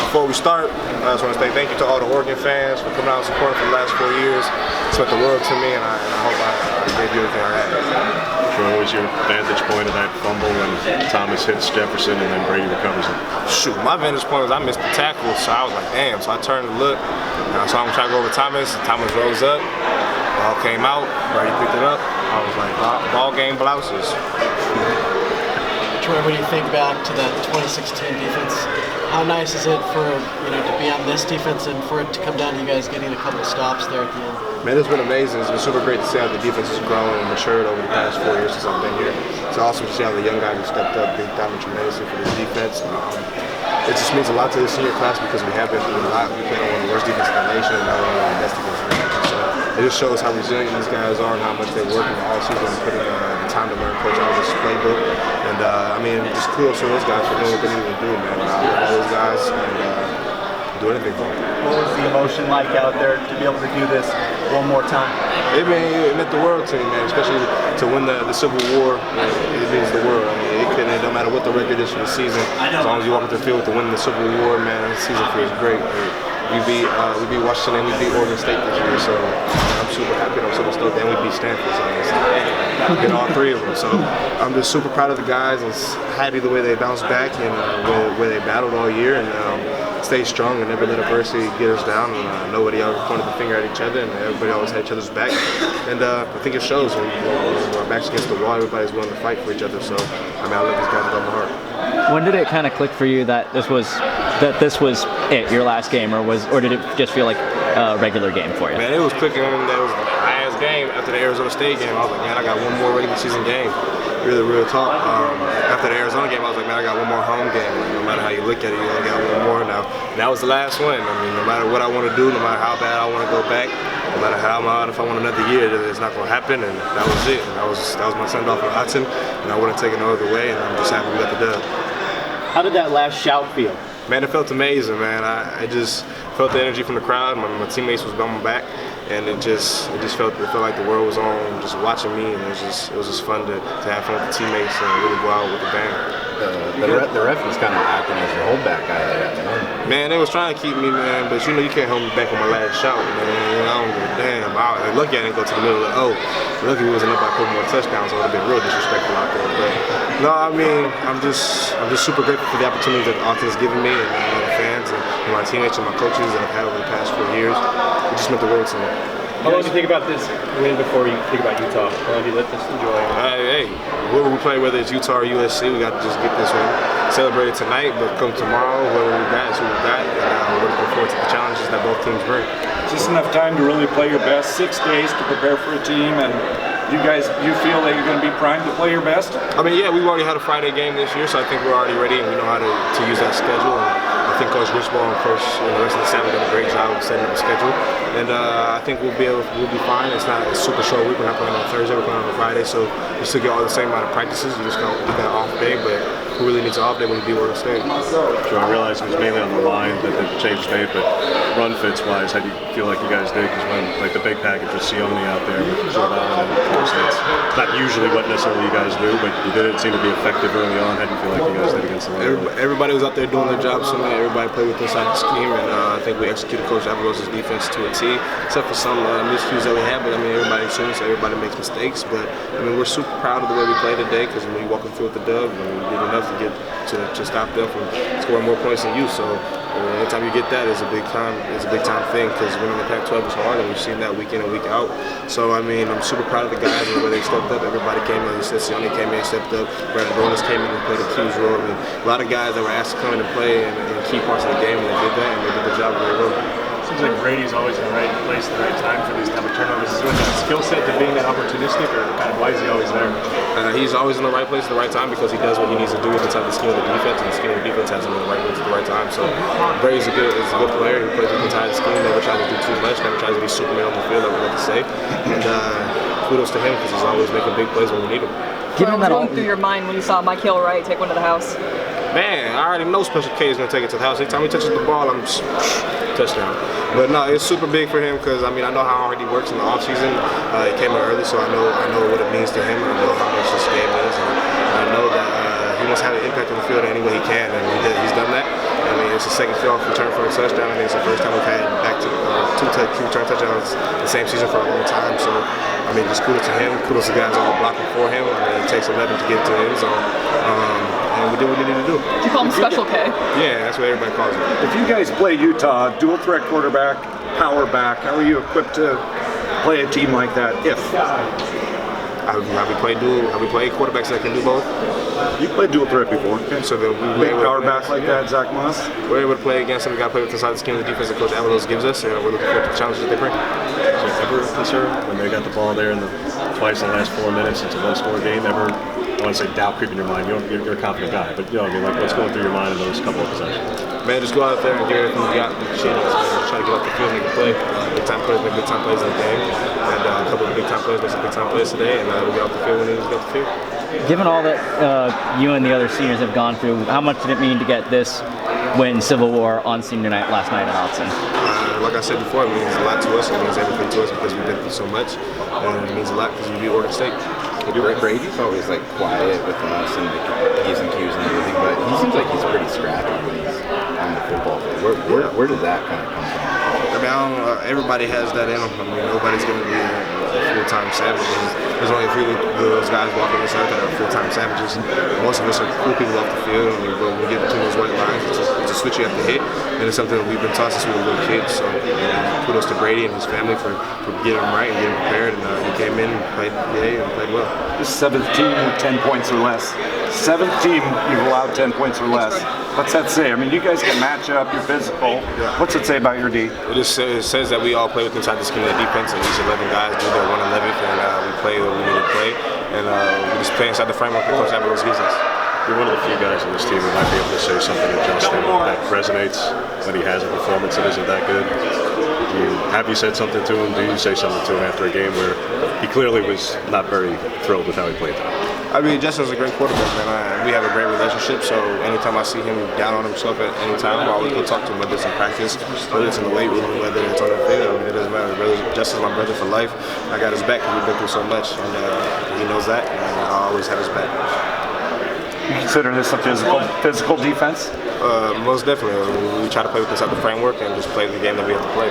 before we start, I just want to say thank you to all the Oregon fans for coming out and supporting for the last 4 years. It's meant the world to me, and I hope I gave you everything I had. Sure, what was your vantage point of that fumble when Thomas hits Jefferson and then Brady recovers it? Shoot, my vantage point was I missed the tackle, so I was like, damn. So I turned to look, and I saw him try to go over Thomas, and Thomas rose up. Ball came out, Brady picked it up. I was like, ball game blouses. Troy, when you think back to that 2016 defense, how nice is it for to be on this defense and for it to come down to you guys getting a couple of stops there at the end? Man, it's been amazing. It's been super great to see how the defense has grown and matured over the past 4 years since I've been here. It's awesome to see how the young guys have stepped up big time and tremendously for this defense. It just means a lot to the senior class because we have been through a lot. We played on one of the worst defenses in the nation and now we're one of the best defenses in the nation. So it just shows how resilient these guys are and how much they work in the offseason and putting the time to learn coach out of this playbook. And I mean, just kudos to those guys for doing what they need to do, man. I love those guys and do anything for them. What was the emotion like out there to be able to do this one more time? It meant the world to me, man, especially to win the Civil War. It means the world. I mean, it don't matter what the record is for the season. As long as you walk into the field to win the Civil War, man, the season feels great. We beat Washington and we beat Oregon State this year, so I'm super happy. I'm super stoked, and we beat Stanford, so we beat all three of them. So I'm just super proud of the guys and happy the way they bounced back and where they battled all year and stayed strong and never let adversity get us down. And nobody ever pointed the finger at each other, and everybody always had each other's back. And I think it shows when our backs against the wall, everybody's willing to fight for each other. So I love these guys with all my heart. When did it kind of click for you that this was it, your last game, or did it just feel like a regular game for you? Man, it was clicking. That was the last game after the Arizona State game. I was like, man, I got one more regular season game. Really, real talk. After the Arizona game, I was like, man, I got one more home game. No matter how you look at it, you only got one more now. And that was the last one. I mean, no matter what I want to do, no matter how bad I want to go back, no matter how I'm out, if I want another year, it's not going to happen. And that was it. And that was my send off in Hudson, and I wouldn't take it no other way. And I'm just happy we got the dub. How did that last shout feel? Man, it felt amazing, man. I just felt the energy from the crowd. My teammates was on my back, and it felt like the world was on just watching me, and it was just fun to have fun with the teammates and really go out with the band. The ref was kind of acting as your holdback guy there. Man, they was trying to keep me, man, but you can't hold me back on my last shot, man. I don't give a damn. Lucky I didn't go to the middle of the lucky we wasn't up by a couple more touchdowns, so it would have been real disrespectful out there. But no, I mean, I'm just super grateful for the opportunity that Austin has given me and the fans and my teammates and my coaches that I've had over the past 4 years. It just meant the world to me. How long do you think about this win before you think about Utah? How long do you let this enjoy? Hey, whoever we play, whether it's Utah or USC, we got to just get this one celebrated tonight, but come tomorrow, whoever we got is who we got, and we're looking forward to the challenges that both teams bring. Just enough time to really play your best, 6 days to prepare for a team, and you feel that you're going to be primed to play your best? I mean, yeah, we've already had a Friday game this year, so I think we're already ready and we know how to use that schedule. And I think Coach Richball and Coach the rest of the staff have done a great job of setting up the schedule. And I think we'll be fine. It's not a super short week. We're not playing on Thursday, we're playing on Friday, so we still get all the same amount of practices. You just got off day, but who really needs an off day when you beat Oregon State? Sure, I realize it was mainly on the line that the change made, but run fits wise, how do you feel like you guys did? Because when the big package with Sione out there with Jordan and it's not usually what necessarily you guys do, but you did it seem to be effective early on. How do you feel like you guys did against the run? Everybody was out there doing their job, so everybody played with inside the scheme, and I think we executed Coach Avarosa's defense to a T, except for some miscues that we had. But I mean, everybody's human, so everybody makes mistakes. But I mean, we're super proud of the way we played today because when you walk through with the dub, we did enough to stop them from scoring more points than you. So anytime you get that, it's a big time thing because winning the Pac-12 is hard, and we've seen that week in and week out. So I mean, I'm super proud of the guys and the way they stepped up. Everybody came in. You said Sione came in, stepped up. Brandon Bronis came in and played a huge role. I mean, a lot of guys that were asked to come in and play in key parts of the game, and they did that, and they did the job very well. Seems like Brady's always in the right place at the right time for these type of turnovers. Is it that skill set to being that opportunistic, or kind of why is he always there? He's always in the right place at the right time because he does what he needs to do inside the scheme of the defense, and the scheme of the defense has him in the right place at the right time. So Brady's a good player. He plays inside the scheme, never tries to do too much, never tries to be Superman on the field, I would like to say. And kudos to him because he's always making big plays when we need him. What was going through your mind when you saw Mykael Wright take one to the house? Man, I already know Special K is going to take it to the house. Anytime he touches the ball, I'm just touchdown. But no, it's super big for him because I mean I know how hard he works in the offseason. He came in early, so I know what it means to him. I know how much this game is, and I know that he must have an impact on the field any way he can, and he's done that. I mean, it's the second kickoff return for a touchdown, and it's the first time we've had back to two return touchdowns the same season for a long time. So, I mean, just kudos to him. Kudos to the guys all blocking for him. I mean, it takes 11 to get to the end zone, and we did what we needed to do. Do you call him Special K? Yeah, that's what everybody calls him. If you guys play Utah, dual threat quarterback, power back, how are you equipped to play a team like that? Have we played quarterbacks that can do both? You played dual threat before. So then we Big power back like that, Zach Moss. we're able to play against them. We got to play with inside the scheme of the defense that Coach Avalos gives us, and we're looking forward to the challenges that they bring. So ever a concern when they got the ball there in twice in the last 4 minutes? It's a one-score game. Ever, I want to say doubt creeping in your mind. You're a confident guy, but you know, I mean, like what's going through your mind in those couple of possessions? Man, just go out there and give everything you got. Just try to get off the field and make a play. Big time players make big time plays in the game, and a couple of big time players make some big time plays today, and we get off the field when we need to get off the field. Given all that you and the other seniors have gone through, how much did it mean to get this win Civil War on senior night last night at Autzen? Like I said before, it means a lot to us. It means everything to us because we've been through so much, and it means a lot because we beat Oregon State. Brady's always like quiet with us and like P's and Q's and everything, but he seems like he's pretty scrappy when he's on the football field. Where did that kind of come from? I mean, everybody has that in them. I mean, nobody's going to be a full-time savage. There's only a few of those guys walking this earth that are full-time savages. Most of us are cool people off the field, and when we get between those white lines, it's a switch you have to hit, and it's something that we've been taught since we were little kids. So, kudos to Brady and his family for getting them right and getting prepared. And he came in and played well. This is 7th team with 10 points or less. 7th team, you've allowed 10 points or less. What's that say? I mean, you guys can match up, you're physical. What's it say about your D? It says that we all play with inside the scheme of the defense, and these 11 guys do their 1/11th, and we play what we need to play, and we just play inside the framework that Coach Avalos gives us. You're one of the few guys on this team who might be able to say something to Justin that resonates when he has a performance that isn't that good. Have you said something to him? Do you say something to him after a game where he clearly was not very thrilled with how he played that? I mean, Justin's a great quarterback, man. We have a great relationship, so anytime I see him down on himself at any time, I'll always go talk to him, whether it's in practice, whether it's in the weight room, whether it's on the field. I mean, it doesn't matter. Justin's my brother for life. I got his back because we've been through so much, and he knows that, and I'll always have his back. You consider this a physical defense? Most definitely. We try to play with inside the framework and just play the game that we have to play.